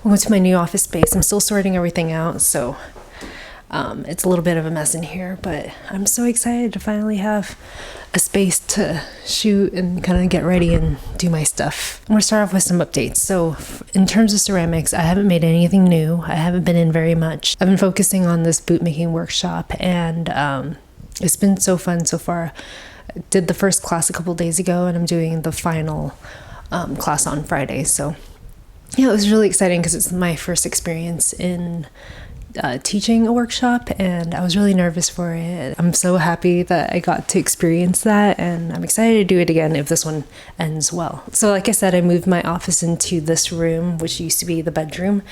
Welcome to my new office space. I'm still sorting everything out, so it's a little bit of a mess in here, but I'm so excited to finally have a space to shoot and kind of get ready and do my stuff. I'm gonna start off with some updates. So in terms of ceramics, I haven't made anything new. I haven't been in very much. I've been focusing on this boot making workshop, and it's been so fun so far. I did the first class a couple days ago, and I'm doing the final class on Friday. So yeah, it was really exciting because it's my first experience in teaching a workshop, and I was really nervous for it. I'm so happy that I got to experience that, and I'm excited to do it again if this one ends well. So like I said, I moved my office into this room, which used to be the bedroom,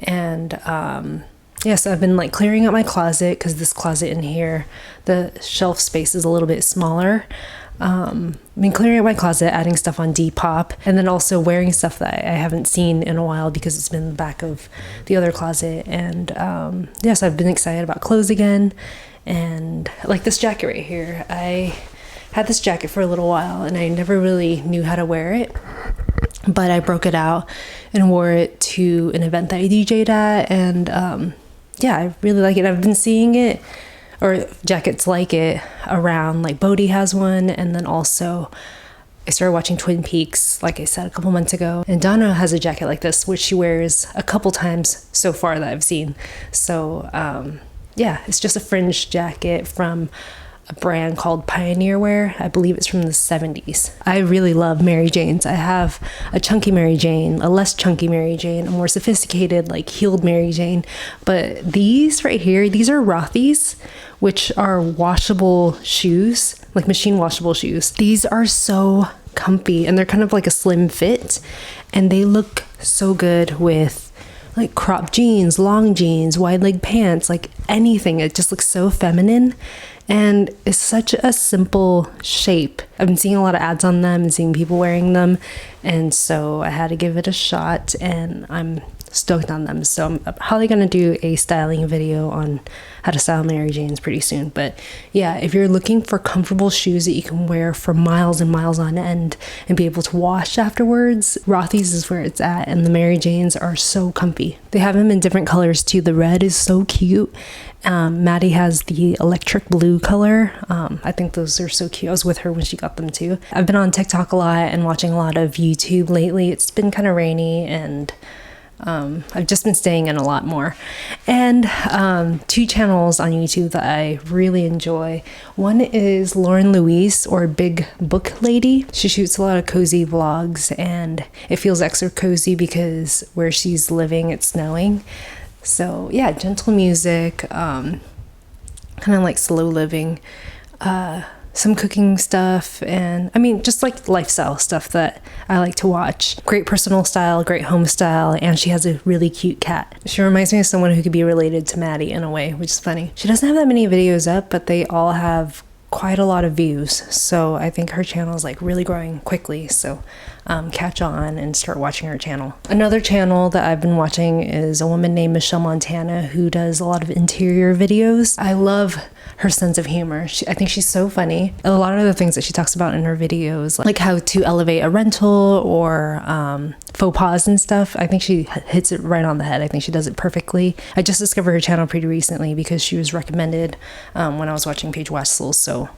and so I've been like clearing out my closet because this closet in here, the shelf space is a little bit smaller. I've been clearing out my closet, adding stuff on Depop, and then also wearing stuff that I haven't seen in a while because it's been in the back of the other closet. And so I've been excited about clothes again. And like this jacket right here, I had this jacket for a little while and I never really knew how to wear it, but I broke it out and wore it to an event that I DJ'd at, and I really like it. I've been seeing it, or jackets like it, around. Like Bodhi has one, and then also I started watching Twin Peaks, like I said, a couple months ago, and Donna has a jacket like this, which she wears a couple times so far that I've seen. So it's just a fringe jacket from a brand called Pioneer Wear. I believe it's from the 70s. I really love Mary Janes. I have a chunky Mary Jane, a less chunky Mary Jane, a more sophisticated, like heeled Mary Jane. But these right here, these are Rothy's, which are washable shoes, like machine washable shoes. These are so comfy, and they're kind of like a slim fit, and they look so good with like cropped jeans, long jeans, wide leg pants, like anything. It just looks so feminine. And it's such a simple shape. I've been seeing a lot of ads on them and seeing people wearing them. And so I had to give it a shot, and I'm stoked on them. So I'm probably going to do a styling video on how to style Mary Janes pretty soon. But yeah, if you're looking for comfortable shoes that you can wear for miles and miles on end and be able to wash afterwards, Rothy's is where it's at. And the Mary Janes are so comfy. They have them in different colors too. The red is so cute. Maddie has the electric blue color. I think those are so cute. I was with her when she got them too. I've been on TikTok a lot and watching a lot of YouTube lately. It's been kind of rainy, and I've just been staying in a lot more. And two channels on YouTube that I really enjoy. One is Lauren Louise, or Big Book Lady. She shoots a lot of cozy vlogs, and it feels extra cozy because where she's living, it's snowing. So yeah, gentle music, kind of like slow living, some cooking stuff, and I mean just like lifestyle stuff that I like to watch. Great personal style, great home style, and she has a really cute cat. She reminds me of someone who could be related to Maddie in a way, which is funny. She doesn't have that many videos up, but they all have quite a lot of views, so I think her channel is like really growing quickly. So catch on and start watching her channel. Another channel that I've been watching is a woman named Michelle Montana, who does a lot of interior videos. I love her sense of humor. I think she's so funny. A lot of the things that she talks about in her videos, like how to elevate a rental or faux pas and stuff, I think she hits it right on the head. I think she does it perfectly. I just discovered her channel pretty recently because she was recommended when I was watching Paige Wessels. So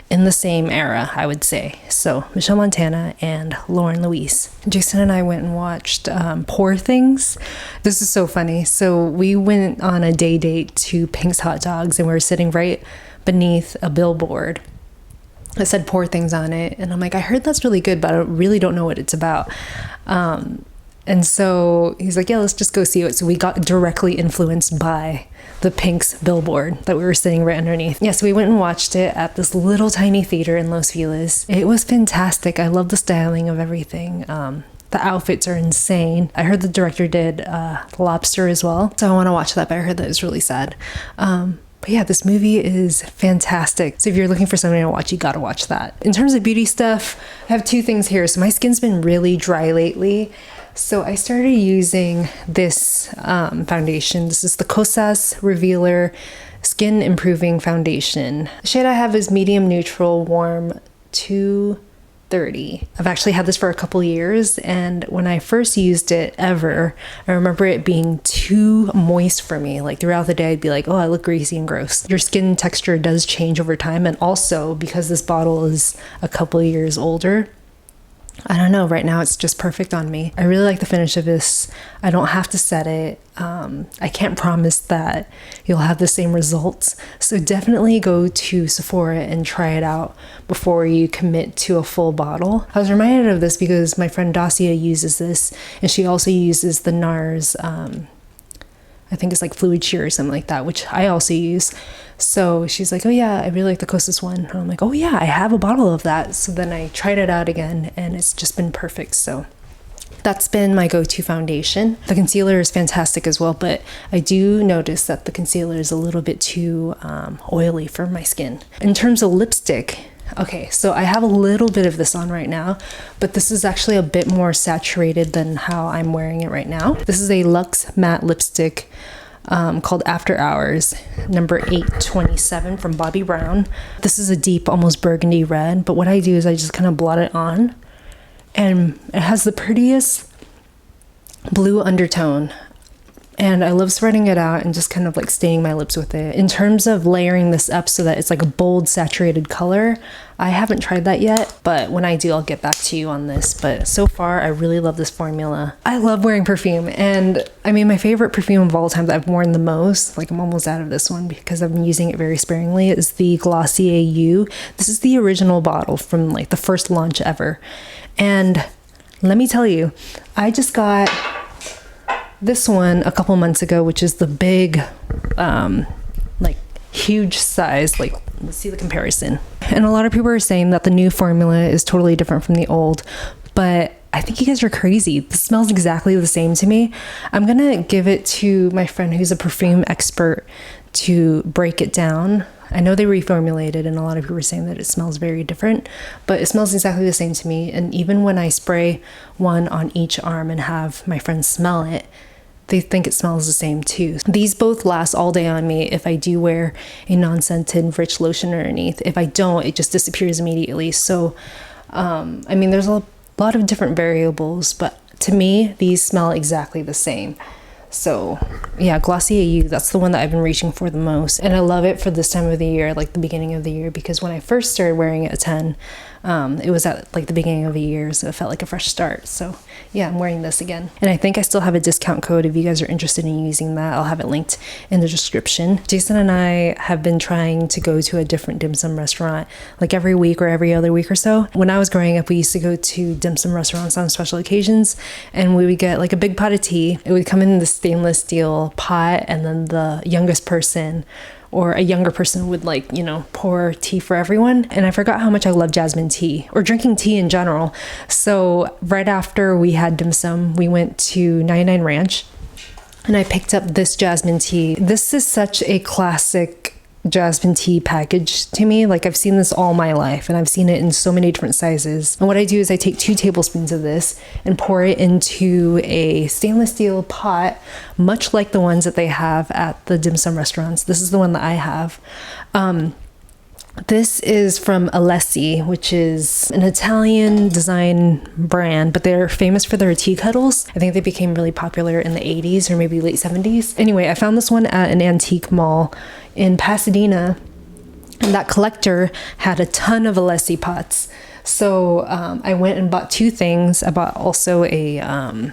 in the same era, I would say. So Michelle Montana and Lauren Louise. Jason and I went and watched Poor Things. This is so funny. So we went on a day date to Pink's Hot Dogs, and we were sitting right beneath a billboard that said Poor Things on it. And I'm like, I heard that's really good, but I really don't know what it's about. And so he's like, yeah, let's just go see it. So we got directly influenced by the Pink's billboard that we were sitting right underneath. Yeah, so we went and watched it at this little tiny theater in Los Feliz. It was fantastic. I love the styling of everything. The outfits are insane. I heard the director did Lobster as well, so I want to watch that, but I heard that it was really sad. But yeah, this movie is fantastic. So if you're looking for something to watch, you gotta watch that. In terms of beauty stuff, I have two things here. So my skin's been really dry lately. So I started using this foundation. This is the Kosas Revealer Skin Improving Foundation. The shade I have is medium neutral warm 2 30. I've actually had this for a couple years, and when I first used it ever, I remember it being too moist for me. Like throughout the day I'd be like, oh, I look greasy and gross. Your skin texture does change over time, and also because this bottle is a couple years older, I don't know, right now it's just perfect on me. I really like the finish of this. I don't have to set it. I can't promise that you'll have the same results. So definitely go to Sephora and try it out before you commit to a full bottle. I was reminded of this because my friend Dacia uses this, and she also uses the NARS, I think it's like Fluid Sheer or something like that, which I also use. So she's like, oh yeah, I really like the Kosas one. And I'm like, oh yeah, I have a bottle of that. So then I tried it out again, and it's just been perfect. So that's been my go-to foundation. The concealer is fantastic as well, but I do notice that the concealer is a little bit too oily for my skin. In terms of lipstick, okay, so I have a little bit of this on right now, but this is actually a bit more saturated than how I'm wearing it right now. This is a Luxe matte lipstick called After Hours, number 827 from Bobbi Brown. This is a deep, almost burgundy red, but what I do is I just kind of blot it on, and it has the prettiest blue undertone. And I love spreading it out and just kind of like staining my lips with it. In terms of layering this up so that it's like a bold, saturated color, I haven't tried that yet, but when I do, I'll get back to you on this. But so far, I really love this formula. I love wearing perfume, and I mean, my favorite perfume of all time that I've worn the most, like I'm almost out of this one because I've been using it very sparingly, is the Glossier You. This is the original bottle from like the first launch ever. And let me tell you, I just got this one a couple months ago, which is the big, like huge size. Like, let's see the comparison. And a lot of people are saying that the new formula is totally different from the old, but I think you guys are crazy. This smells exactly the same to me. I'm gonna give it to my friend who's a perfume expert to break it down. I know they reformulated, and a lot of people are saying that it smells very different, but it smells exactly the same to me. And even when I spray one on each arm and have my friends smell it, they think it smells the same too. These both last all day on me if I do wear a non-scented rich lotion underneath. If I don't, it just disappears immediately. So, I mean, there's a lot of different variables, but to me, these smell exactly the same. So yeah, Glossier You, that's the one that I've been reaching for the most. And I love it for this time of the year, like the beginning of the year, because when I first started wearing it at 10, it was at like the beginning of the year, so it felt like a fresh start. So yeah, I'm wearing this again. And I think I still have a discount code if you guys are interested in using that. I'll have it linked in the description. Jason and I have been trying to go to a different dim sum restaurant like every week or every other week or so. When I was growing up, we used to go to dim sum restaurants on special occasions, and we would get like a big pot of tea. It would come in the stainless steel pot, and then the youngest person or a younger person would, like, you know, pour tea for everyone. And I forgot how much I love jasmine tea, or drinking tea in general. So right after we had dim sum, we went to 99 Ranch, and I picked up this jasmine tea. This is such a classic jasmine tea package to me. Like, I've seen this all my life, and I've seen it in so many different sizes. And what I do is I take 2 tablespoons of this and pour it into a stainless steel pot, much like the ones that they have at the dim sum restaurants. This is the one that I have. This is from Alessi, which is an Italian design brand, but they're famous for their tea kettles. I think they became really popular in the 80s or maybe late 70s. Anyway, I found this one at an antique mall in Pasadena, and that collector had a ton of Alessi pots. So I went and bought 2 things. I bought also a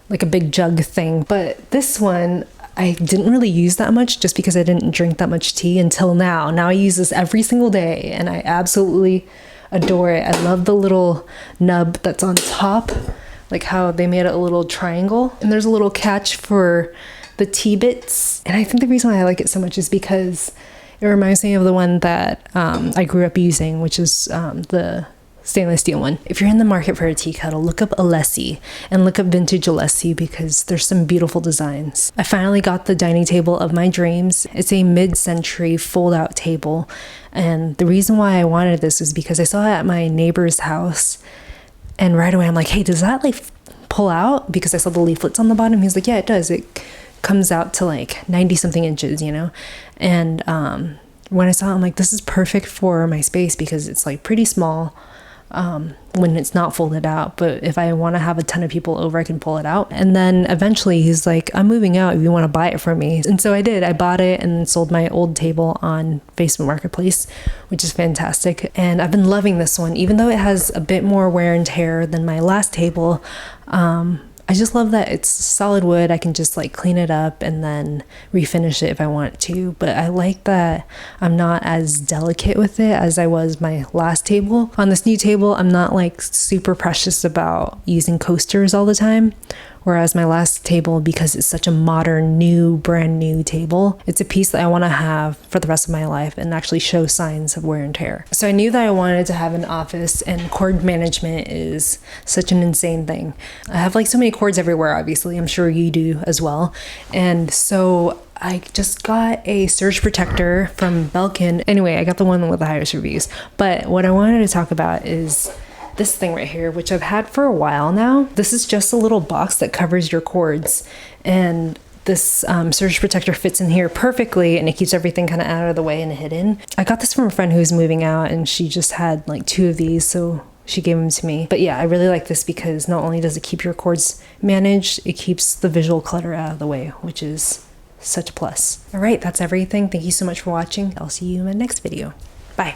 like a big jug thing, but this one I didn't really use that much just because I didn't drink that much tea until now. Now I use this every single day, and I absolutely adore it. I love the little nub that's on top, like how they made it a little triangle, and there's a little catch for the tea bits. And I think the reason why I like it so much is because it reminds me of the one that I grew up using, which is the stainless steel one. If you're in the market for a tea kettle, look up Alessi and look up vintage Alessi, because there's some beautiful designs. I finally got the dining table of my dreams. It's a mid-century fold-out table, and the reason why I wanted this is because I saw it at my neighbor's house, and right away I'm like, hey, does that like pull out? Because I saw the leaflets on the bottom. He's like, yeah, it does. It comes out to like 90 something inches, you know? And when I saw it, I'm like, this is perfect for my space because it's like pretty small. when it's not folded out, but if I want to have a ton of people over, I can pull it out. And then eventually he's like, I'm moving out if you want to buy it from me. And so I did. I bought it and sold my old table on Facebook Marketplace, which is fantastic. And I've been loving this one, even though it has a bit more wear and tear than my last table. I just love that it's solid wood. I can just like clean it up and then refinish it if I want to. But I like that I'm not as delicate with it as I was my last table. On this new table, I'm not like super precious about using coasters all the time. Whereas my last table, because it's such a modern, brand new table, it's a piece that I want to have for the rest of my life and actually show signs of wear and tear. So I knew that I wanted to have an office, and cord management is such an insane thing. I have like so many cords everywhere, obviously. I'm sure you do as well. And so I just got a surge protector from Belkin. Anyway, I got the one with the highest reviews. But what I wanted to talk about is this thing right here, which I've had for a while now. This is just a little box that covers your cords, and this surge protector fits in here perfectly, and it keeps everything kind of out of the way and hidden. I got this from a friend who's moving out, and she just had like 2 of these, so she gave them to me. But yeah, I really like this because not only does it keep your cords managed, it keeps the visual clutter out of the way, which is such a plus. All right, that's everything. Thank you so much for watching. I'll see you in my next video. Bye.